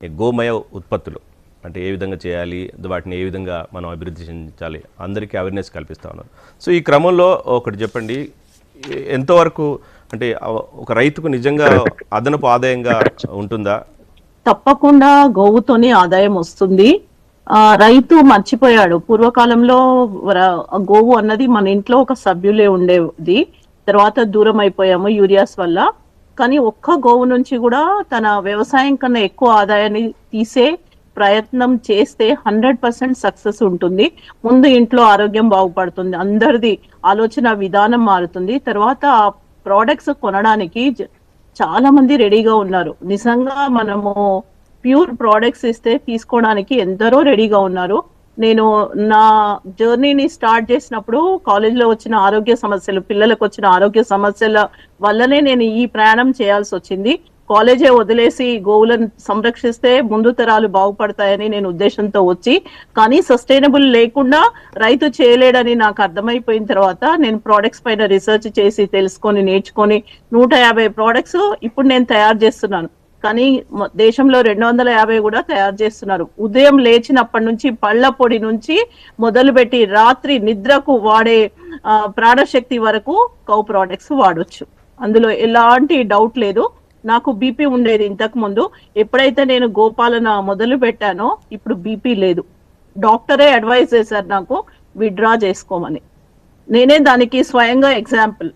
ఈ గోమయ ఉత్పత్తులు అంటే ఏ విధంగా చేయాలి, వాటిని ఏ విధంగా మనం అభివృద్ధి చెందించాలి, అందరికీ అవేర్నెస్ కల్పిస్తూ ఉన్నారు. సో ఈ క్రమంలో ఒకటి చెప్పండి, ఎంతవరకు అంటే ఒక రైతుకు నిజంగా అదనపు ఆదాయంగా ఉంటుందా? తప్పకుండా గోవుతోనే ఆదాయం వస్తుంది. రైతు మర్చిపోయాడు, పూర్వకాలంలో గోవు అన్నది మన ఇంట్లో ఒక సభ్యులే ఉండేది. తర్వాత దూరం అయిపోయాము యూరియాస్ వల్ల. కానీ ఒక్క గోవు నుంచి కూడా తన వ్యవసాయం కన్నా ఎక్కువ ఆదాయాన్ని తీసే ప్రయత్నం చేస్తే 100% సక్సెస్ ఉంటుంది. ముందు ఇంట్లో ఆరోగ్యం బాగుపడుతుంది, అందరిది ఆలోచన విధానం మారుతుంది. తర్వాత ఆ ప్రోడక్ట్స్ కొనడానికి చాలా మంది రెడీగా ఉన్నారు. నిజంగా మనము ప్యూర్ ప్రోడక్ట్స్ ఇస్తే తీసుకోవడానికి ఎందరో రెడీగా ఉన్నారు. నేను నా జర్నీని స్టార్ట్ చేసినప్పుడు కాలేజీలో వచ్చిన ఆరోగ్య సమస్యలు, పిల్లలకు వచ్చిన ఆరోగ్య సమస్యల వల్లనే నేను ఈ ప్రయాణం చేయాల్సి వచ్చింది. కాలేజే వదిలేసి గోవులను సంరక్షిస్తే ముందు తరాలు బాగుపడతాయని నేను ఉద్దేశంతో వచ్చి, కానీ సస్టైనబుల్ లేకుండా రైతు చేయలేడని నాకు అర్థమైపోయిన తర్వాత నేను ప్రోడక్ట్స్ పైన రీసెర్చ్ చేసి తెలుసుకొని నేర్చుకొని 150 ప్రోడక్ట్స్ ఇప్పుడు నేను తయారు చేస్తున్నాను. కానీ దేశంలో 250 కూడా తయారు చేస్తున్నారు. ఉదయం లేచినప్పటి నుంచి పళ్ళ పొడి నుంచి మొదలుపెట్టి రాత్రి నిద్రకు వాడే ప్రాణశక్తి వరకు కౌ ప్రోడక్ట్స్ వాడొచ్చు. అందులో ఎలాంటి డౌట్ లేదు. నాకు బీపీ ఉండేది ఇంతకు ముందు. ఎప్పుడైతే నేను గోపాలన మొదలు పెట్టానో ఇప్పుడు బీపీ లేదు. డాక్టరే అడ్వైజ్ చేశారు నాకు విత్డ్రా చేసుకోమని. నేనే దానికి స్వయంగా ఎగ్జాంపుల్.